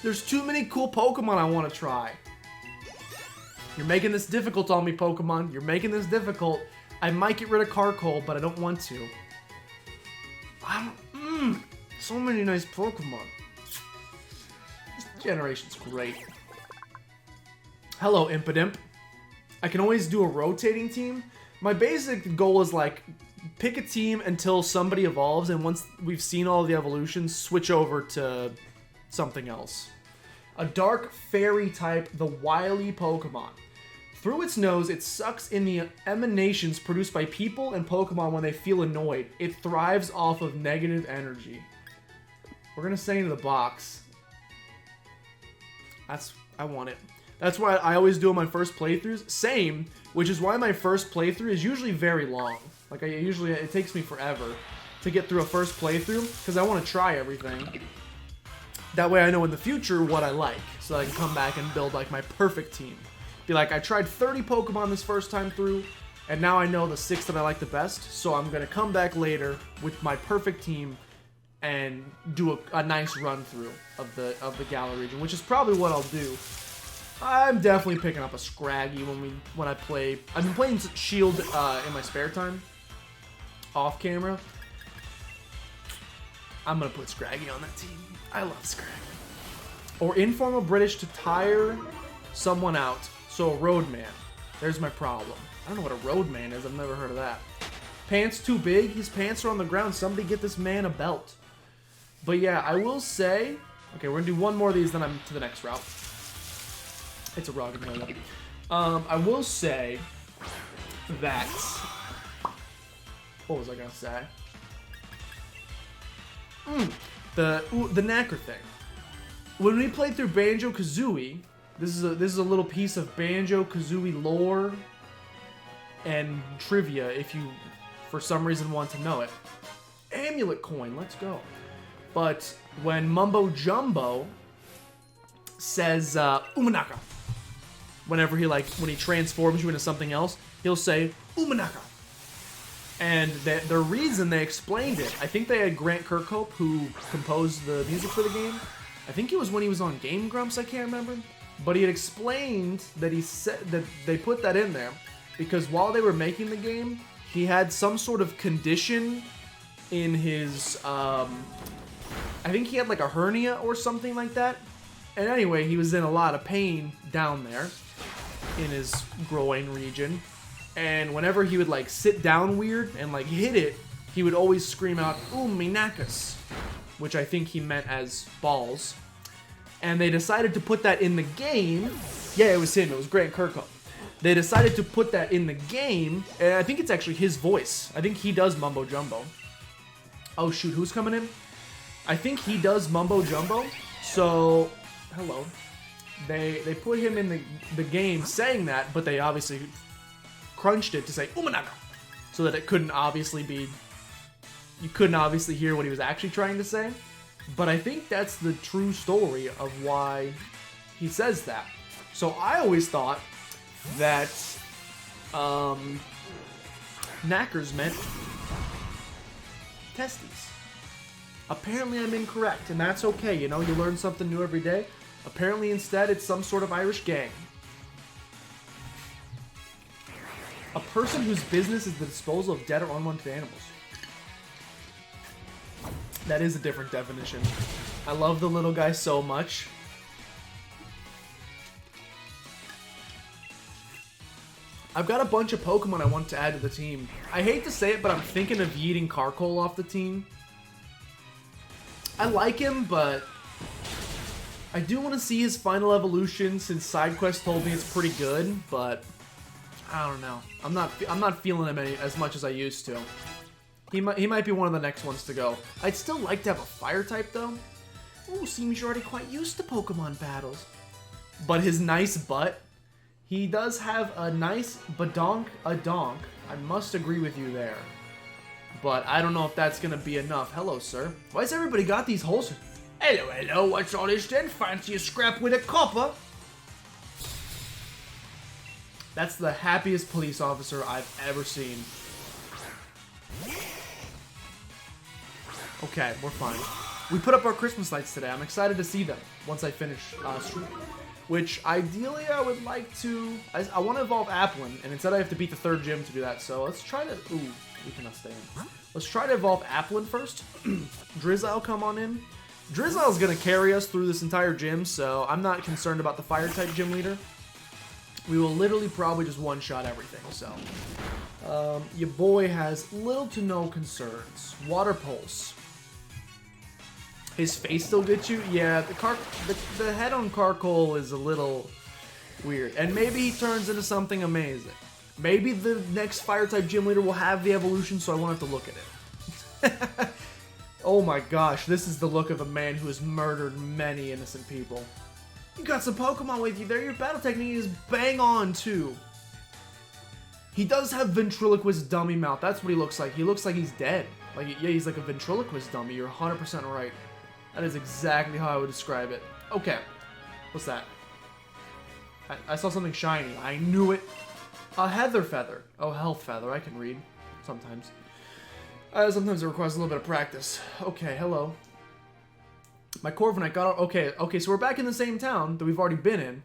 Speaker 1: There's too many cool Pokemon I want to try. You're making this difficult on me, Pokemon. You're making this difficult. I might get rid of Carkol, but I don't want to. So many nice Pokemon. This generation's great. Hello, Impidimp. I can always do a rotating team. My basic goal is like, pick a team until somebody evolves, and once we've seen all the evolutions, switch over to something else. A dark fairy type, the wily Pokemon. Through its nose, it sucks in the emanations produced by people and Pokemon when they feel annoyed. It thrives off of negative energy. We're gonna send it to the box. I want it. That's why I always do on my first playthroughs. Same, which is why my first playthrough is usually very long. Like, it takes me forever to get through a first playthrough, because I want to try everything. That way I know in the future what I like, so I can come back and build, like, my perfect team. Be like, I tried 30 Pokemon this first time through, and now I know the 6 that I like the best, so I'm going to come back later with my perfect team and do a nice run-through of the Galar region, which is probably what I'll do. I'm definitely picking up a Scraggy when I play. I've been playing Shield in my spare time, off camera. I'm gonna put Scraggy on that team. I love Scraggy. Or informal British to tire someone out. So a roadman. There's my problem. I don't know what a roadman is. I've never heard of that. Pants too big. His pants are on the ground. Somebody get this man a belt. But yeah, I will say. Okay, we're gonna do one more of these, then I'm to the next route. It's a rugged hill. I will say that. What was I gonna say? The knacker thing. When we played through Banjo-Kazooie, this is a little piece of Banjo-Kazooie lore and trivia if you, for some reason, want to know it. Amulet coin, let's go. But when Mumbo Jumbo says Umanaka, when he transforms you into something else, he'll say Umanaka. And the reason they explained it, I think they had Grant Kirkhope, who composed the music for the game. I think it was when he was on Game Grumps, I can't remember. But he had explained that he said that they put that in there because while they were making the game, he had some sort of condition in his, I think he had like a hernia or something like that. And anyway, he was in a lot of pain down there in his groin region. And whenever he would like sit down weird and like hit it, he would always scream out, Minakas, which I think he meant as balls. And they decided to put that in the game. Yeah, it was him. It was Grant Kirkhope. They decided to put that in the game, and I think it's actually his voice. I think he does Mumbo Jumbo. Oh shoot, who's coming in? I think he does Mumbo Jumbo. So, hello. They put him in the game saying that, but they obviously crunched it to say Umanaka, so that it couldn't obviously be. You couldn't obviously hear what he was actually trying to say. But I think that's the true story of why he says that. So I always thought that knackers meant testes. Apparently I'm incorrect, and that's okay. You know, you learn something new every day. Apparently instead it's some sort of Irish gang. A person whose business is the disposal of dead or unwanted animals. That is a different definition. I love the little guy so much. I've got a bunch of Pokemon I want to add to the team. I hate to say it, but I'm thinking of yeeting Carkol off the team. I like him, but I do want to see his final evolution since SideQuest told me it's pretty good, but I don't know. I'm not feeling him as much as I used to. He might be one of the next ones to go. I'd still like to have a fire type though. Ooh, seems you're already quite used to Pokemon battles. But his nice butt, he does have a nice badonk a donk. I must agree with you there. But I don't know if that's gonna be enough. Hello, sir. Why's everybody got these holes? Hello, hello, what's all this then? Fancy a scrap with a copper? That's the happiest police officer I've ever seen. Okay, we're fine. We put up our Christmas lights today. I'm excited to see them once I finish streaming. Which, ideally, I would like to... I want to evolve Applin, and instead I have to beat the 3rd gym to do that. So let's try to... Ooh, we cannot stay in. Let's try to evolve Applin first. Drizzile, come on in. Drizzile's going to carry us through this entire gym, so I'm not concerned about the Fire-type gym leader. We will literally probably just one-shot everything, so... your boy has little to no concerns. Water Pulse. His face still gets you? Yeah, the head on Carkol is a little weird. And maybe he turns into something amazing. Maybe the next Fire-type gym leader will have the evolution, so I won't have to look at it. Oh my gosh, this is the look of a man who has murdered many innocent people. You got some Pokemon with you there. Your battle technique is bang on, too. He does have ventriloquist dummy mouth. That's what he looks like. He looks like he's dead. Like, yeah, he's like a ventriloquist dummy. You're 100% right. That is exactly how I would describe it. Okay. What's that? I saw something shiny. I knew it. A heather feather. Oh, health feather. I can read. Sometimes. Sometimes it requires a little bit of practice. Okay, hello. My Corviknight got out. Okay, so we're back in the same town that we've already been in.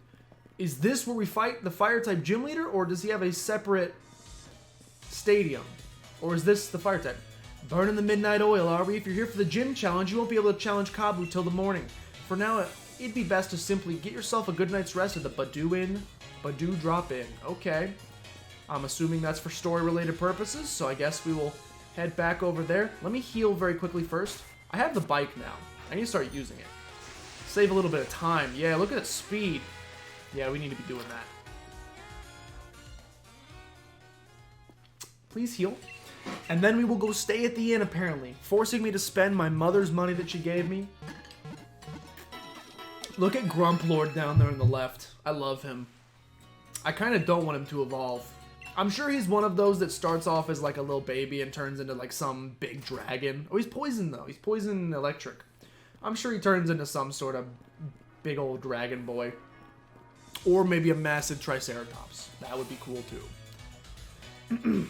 Speaker 1: Is this where we fight the Fire-type gym leader, or does he have a separate stadium? Or is this the Fire-type? Burning the midnight oil, are we? If you're here for the gym challenge, you won't be able to challenge Kabu till the morning. For now, it'd be best to simply get yourself a good night's rest at the Badoo drop-in. Okay. I'm assuming that's for story-related purposes, so I guess we will head back over there. Let me heal very quickly first. I have the bike now. I need to start using it. Save a little bit of time. Yeah, look at its speed. Yeah, we need to be doing that. Please heal. And then we will go stay at the inn, apparently. Forcing me to spend my mother's money that she gave me. Look at Grump Lord down there on the left. I love him. I kind of don't want him to evolve. I'm sure he's one of those that starts off as like a little baby and turns into like some big dragon. Oh, he's poison though. He's poison and electric. I'm sure he turns into some sort of big old dragon boy. Or maybe a massive Triceratops. That would be cool too.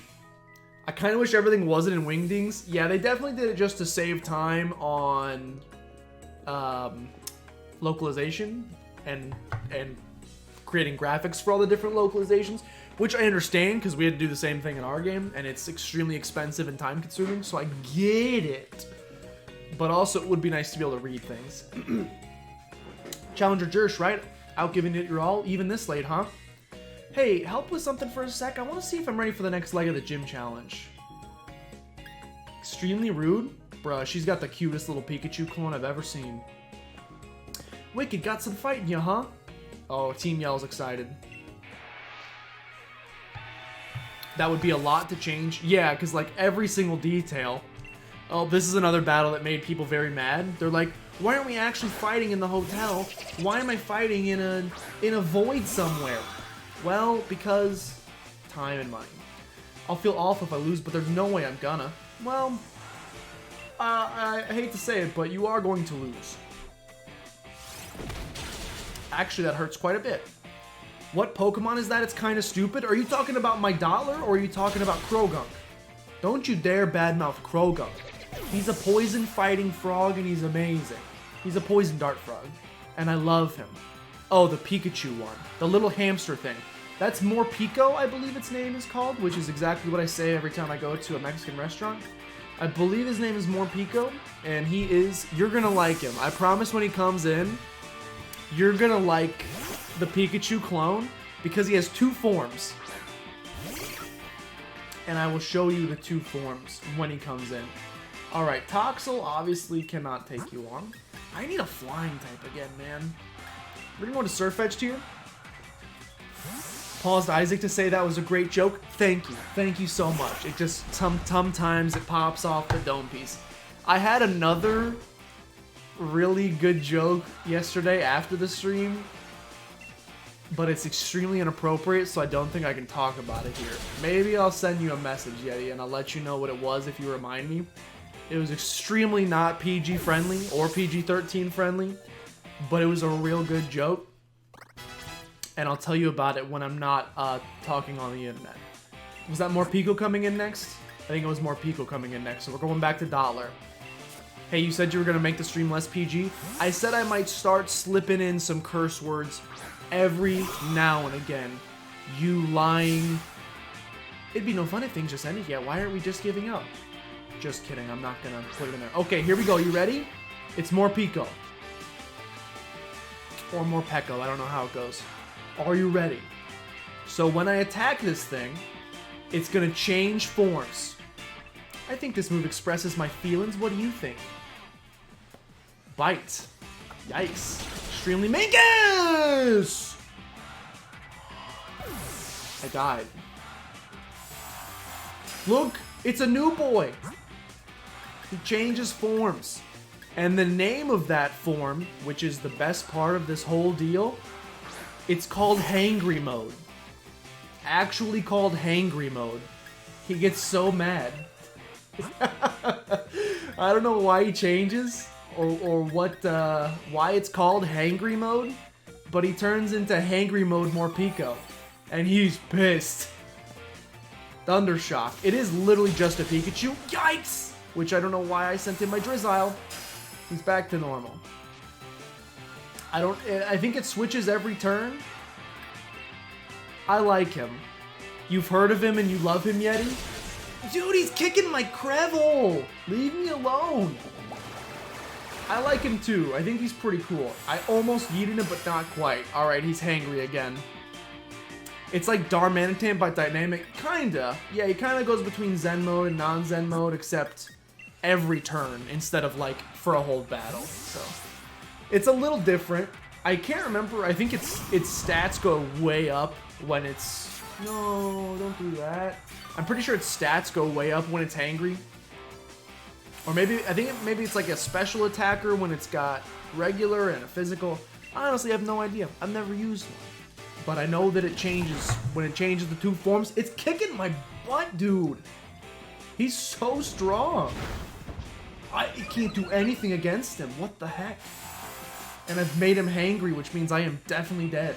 Speaker 1: I kind of wish everything wasn't in Wingdings. Yeah, they definitely did it just to save time on localization and creating graphics for all the different localizations, which I understand because we had to do the same thing in our game, and it's extremely expensive and time-consuming, so I get it. But also, it would be nice to be able to read things. Challenger Jersh, right? Out giving it your all, even this late, huh? Hey, help with something for a sec. I want to see if I'm ready for the next leg of the gym challenge. Extremely rude? Bruh, she's got the cutest little Pikachu clone I've ever seen. Wicked, got some fight in you, huh? Oh, Team Yell's excited. That would be a lot to change. Yeah, because like every single detail. Oh, this is another battle that made people very mad. They're like, why aren't we actually fighting in the hotel? Why am I fighting in a void somewhere? Well, because time and money. I'll feel awful if I lose, but there's no way I'm gonna. Well, I hate to say it, but you are going to lose. Actually, that hurts quite a bit. What Pokemon is that? It's kind of stupid. Are you talking about my Dottler, or are you talking about Krogunk? Don't you dare badmouth Krogunk. He's a poison fighting frog, and he's amazing. He's a poison dart frog, and I love him. Oh, the Pikachu one. The little hamster thing. That's Morpeko, I believe its name is called, which is exactly what I say every time I go to a Mexican restaurant. I believe his name is Morpeko, and he is... You're gonna like him. I promise when he comes in, you're gonna like the Pikachu clone, because he has two forms. And I will show you the two forms when he comes in. Alright, Toxel obviously cannot take you on. I need a flying type again, man. We're gonna go to Surfetched here. Paused Isaac to say that was a great joke. Thank you. Thank you so much. It just, sometimes it pops off the dome piece. I had another really good joke yesterday after the stream, but it's extremely inappropriate, so I don't think I can talk about it here. Maybe I'll send you a message, Yeti, and I'll let you know what it was if you remind me. It was extremely not PG friendly or PG-13 friendly, but it was a real good joke. And I'll tell you about it when I'm not talking on the internet. Was that Morpeko coming in next? I think it was Morpeko coming in next, so we're going back to Dottler. Hey, you said you were going to make the stream less PG? I said I might start slipping in some curse words every now and again. You lying. It'd be no fun if things just ended yet. Why aren't we just giving up? Just kidding, I'm not going to put it in there. Okay, here we go. You ready? It's Morpeko. Or Morpeko, I don't know how it goes. Are you ready? So when I attack this thing, it's gonna change forms. I think this move expresses my feelings. What do you think? Bite. Yikes. Extremely Minkus! I died. Look, it's a new boy. He changes forms. And the name of that form, which is the best part of this whole deal, it's called Hangry Mode. Actually called Hangry Mode. He gets so mad. I don't know why he changes or what why it's called Hangry Mode, but he turns into Hangry Mode Morpeko, and he's pissed. Thundershock. It is literally just a Pikachu. Yikes! Which I don't know why I sent in my Drizzile. He's back to normal. I think it switches every turn. I like him. You've heard of him and you love him, Yeti? Dude, he's kicking my Crevel! Leave me alone! I like him too. I think he's pretty cool. I almost yeeted him, but not quite. Alright, he's hangry again. It's like Darmanitan by Dynamic. Kinda. Yeah, he kinda goes between Zen mode and non-Zen mode, except every turn instead of like for a whole battle. So it's a little different. I can't remember. I think its stats go way up when it's... No, don't do that. I'm pretty sure its stats go way up when it's hangry. Or maybe, maybe it's like a special attacker when it's got regular and a physical. I honestly have no idea. I've never used one. But I know that it changes. When it changes the two forms, it's kicking my butt, dude. He's so strong. I can't do anything against him. What the heck? And I've made him hangry, which means I am definitely dead.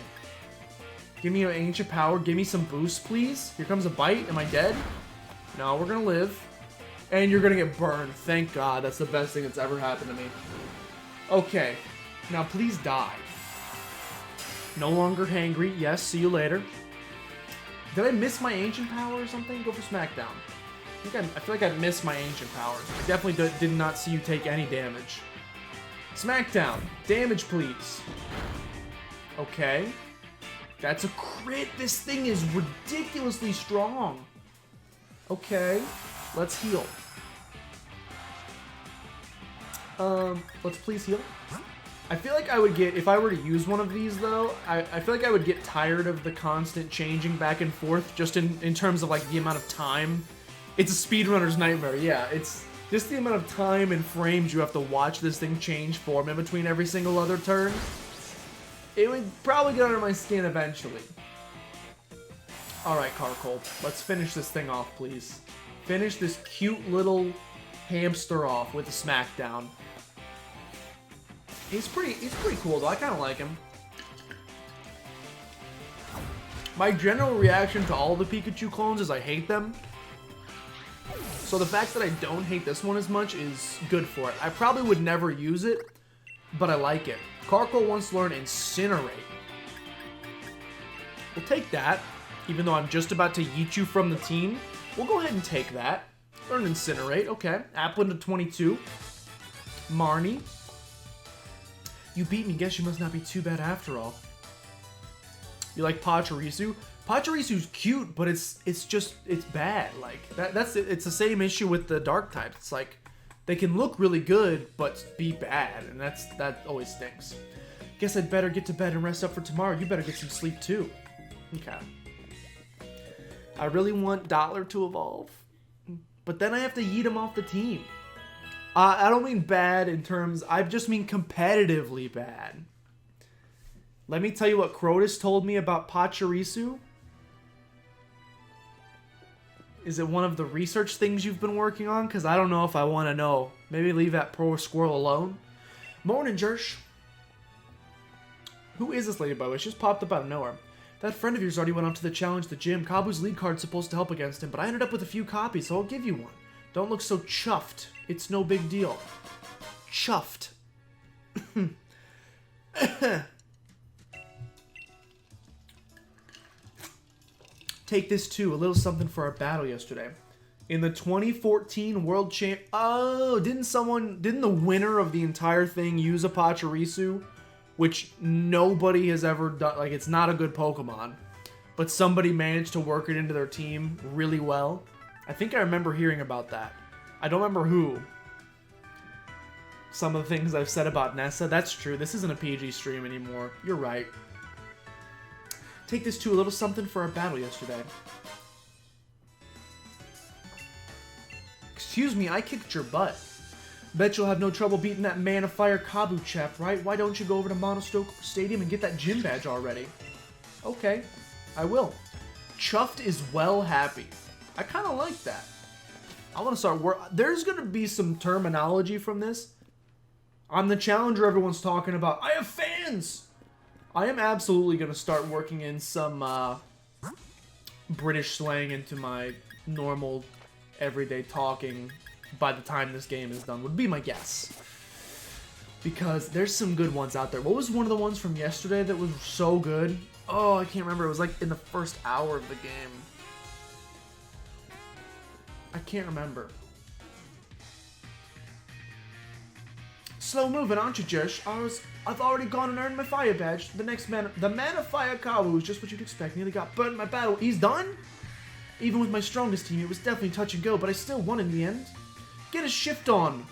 Speaker 1: Give me an ancient power. Give me some boost, please. Here comes a bite. Am I dead? No, we're gonna live. And you're gonna get burned. Thank God. That's the best thing that's ever happened to me. Okay. Now please die. No longer hangry. Yes, see you later. Did I miss my ancient power or something? Go for Smackdown. I feel like I missed my ancient powers. I definitely did not see you take any damage. Smackdown. Damage, please. Okay. That's a crit. This thing is ridiculously strong. Okay. Let's heal. Let's please heal. I feel like I would get, if I were to use one of these though, I feel like I would get tired of the constant changing back and forth just in terms of like the amount of time. It's a speedrunner's nightmare, yeah. It's just the amount of time and frames you have to watch this thing change form in between every single other turn. It would probably get under my skin eventually. Alright, Carcoal. Let's finish this thing off, please. Finish this cute little hamster off with a Smackdown. He's pretty cool though. I kind of like him. My general reaction to all the Pikachu clones is I hate them. So the fact that I don't hate this one as much is good for it. I probably would never use it, but I like it. Carcoal wants to learn Incinerate. We'll take that, even though I'm just about to yeet you from the team. We'll go ahead and take that. Learn Incinerate, okay. Applin to 22. Marnie. You beat me, guess you must not be too bad after all. You like Pachirisu? Pachirisu's cute, but it's bad. Like it's the same issue with the dark types. It's like they can look really good but be bad, and that always stinks. Guess I'd better get to bed and rest up for tomorrow. You better get some sleep too. Okay. I really want Dottler to evolve, but then I have to yeet him off the team. I don't mean bad in terms, I just mean competitively bad. Let me tell you what Crotus told me about Pachirisu. Is it one of the research things you've been working on? Because I don't know if I want to know. Maybe leave that poor squirrel alone. Morning, Jersh. Who is this lady, by the way? She just popped up out of nowhere. That friend of yours already went up to the challenge at the gym. Kabu's lead card's supposed to help against him, but I ended up with a few copies, so I'll give you one. Don't look so chuffed. It's no big deal. Chuffed. Take this too, a little something for our battle yesterday. In the 2014 World Champ... Oh, didn't the winner of the entire thing use a Pachirisu? Which nobody has ever done. Like, it's not a good Pokemon. But somebody managed to work it into their team really well. I think I remember hearing about that. I don't remember who. Some of the things I've said about Nessa. That's true. This isn't a PG stream anymore. You're right. Take this too, a little something for our battle yesterday. Excuse me, I kicked your butt. Bet you'll have no trouble beating that Man of Fire Kabu chap, right? Why don't you go over to Monostoke Stadium and get that gym badge already? Okay, I will. Chuffed is well happy. I kind of like that. I want to start there's going to be some terminology from this. I'm the challenger everyone's talking about. I have fans! I am absolutely going to start working in some British slang into my normal, everyday talking by the time this game is done, would be my guess. Because there's some good ones out there. What was one of the ones from yesterday that was so good? Oh, I can't remember. It was like in the first hour of the game. I can't remember. Slow moving, aren't you, Josh? I've already gone and earned my fire badge. The Man of Fire Kabu is just what you'd expect. Nearly got burnt in my battle. He's done? Even with my strongest team, it was definitely touch and go, but I still won in the end. Get a shift on.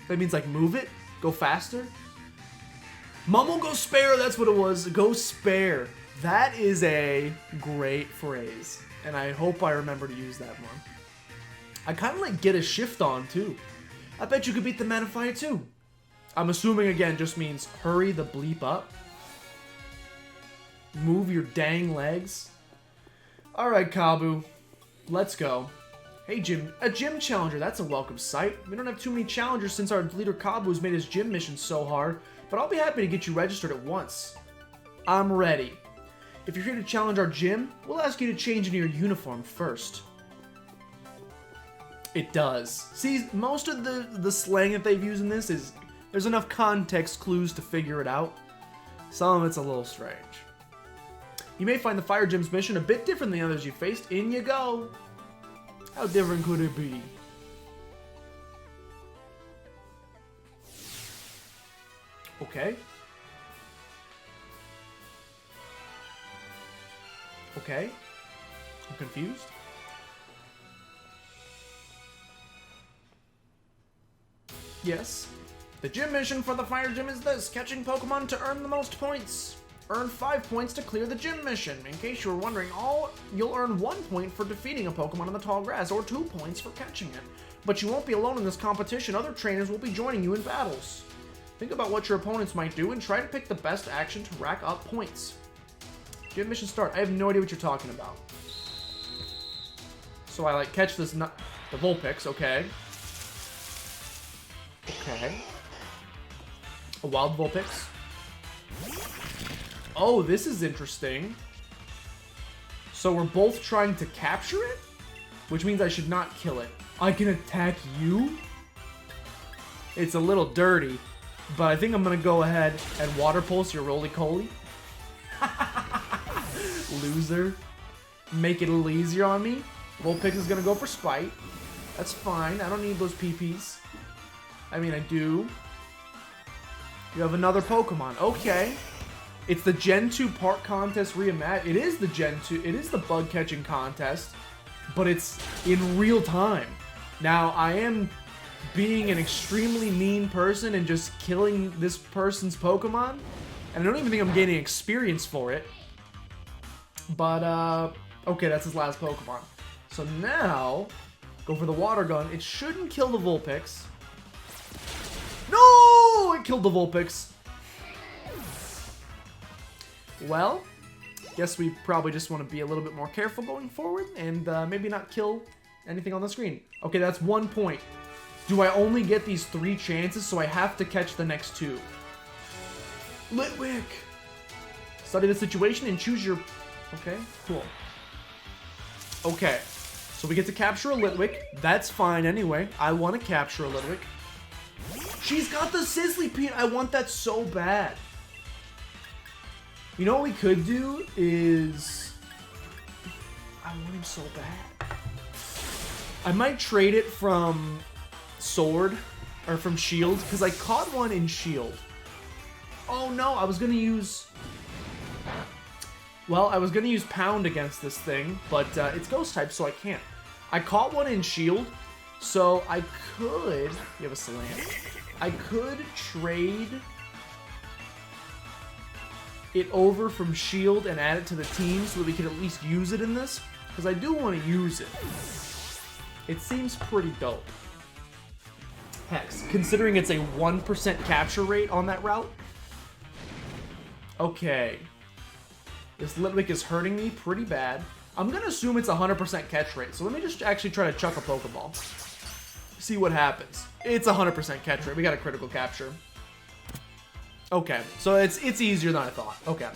Speaker 1: That means like move it, go faster. Mum will go spare, that's what it was. Go spare. That is a great phrase. And I hope I remember to use that more. I kind of like get a shift on too. I bet you could beat the Man of Fire too. I'm assuming again just means hurry the bleep up. Move your dang legs. Alright, Kabu. Let's go. Hey, Jim. A gym challenger. That's a welcome sight. We don't have too many challengers since our leader Kabu has made his gym mission so hard, but I'll be happy to get you registered at once. I'm ready. If you're here to challenge our gym, we'll ask you to change into your uniform first. It does. See, most of the slang that they've used in this is, there's enough context clues to figure it out. Some of it's a little strange. You may find the Fire Gym's mission a bit different than the others you faced. In you go. How different could it be? Okay. Okay. I'm confused. Yes. The gym mission for the Fire Gym is this: catching Pokemon to earn the most points. Earn 5 points to clear the gym mission. In case you were wondering, you'll earn 1 point for defeating a Pokemon in the tall grass, or 2 points for catching it. But you won't be alone in this competition. Other trainers will be joining you in battles. Think about what your opponents might do and try to pick the best action to rack up points. Gym mission start. I have no idea what you're talking about. So I like catch this the Vulpix, okay. Okay. A wild Vulpix. Oh, this is interesting. So we're both trying to capture it? Which means I should not kill it. I can attack you? It's a little dirty, but I think I'm gonna go ahead and Water Pulse your roly-coly. Loser. Make it a little easier on me. Vulpix is gonna go for Spite. That's fine. I don't need those PPs. I mean, I do. You have another Pokemon. Okay. It's the Gen 2 Park Contest reimagined. It is the Gen 2. It is the bug catching contest, but it's in real time. Now, I am being an extremely mean person and just killing this person's Pokemon, and I don't even think I'm gaining experience for it. But, okay, that's his last Pokemon. So now, go for the Water Gun. It shouldn't kill the Vulpix. No! It killed the Vulpix. Well, guess we probably just want to be a little bit more careful going forward and maybe not kill anything on the screen. Okay, that's 1 point. Do I only get these 3 chances, so I have to catch the next 2? Litwick! Study the situation and choose your... Okay, cool. Okay, so we get to capture a Litwick. That's fine anyway. I want to capture a Litwick. She's got the Sizzlypede. I want that so bad. You know what we could do is... I want him so bad. I might trade it from Sword, or from Shield, because I caught one in Shield. Oh no, I was going to use... Well, I was going to use Pound against this thing, but it's Ghost type, so I can't. I caught one in Shield, so I could... You have a Slam. I could trade it over from Shield and add it to the team so that we could at least use it in this, because I do want to use it. It seems pretty dope. Hex, considering it's a 1% capture rate on that route. Okay. This Litwick is hurting me pretty bad. I'm going to assume it's 100% catch rate, so let me just actually try to chuck a Pokeball. See what happens. It's 100% catch rate. We got a critical capture. Okay, so it's easier than I thought. Okay.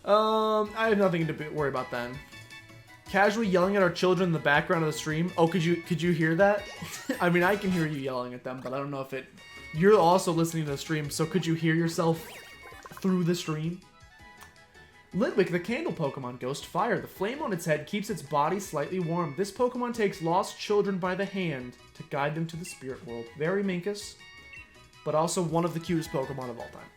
Speaker 1: I have nothing to worry about then. Casually yelling at our children in the background of the stream. Oh, could you hear that? I mean, I can hear you yelling at them, but I don't know if it... You're also listening to the stream, so could you hear yourself through the stream? Litwick, the candle Pokemon, Ghost Fire. The flame on its head keeps its body slightly warm. This Pokemon takes lost children by the hand to guide them to the spirit world. Very Minkus, but also one of the cutest Pokemon of all time.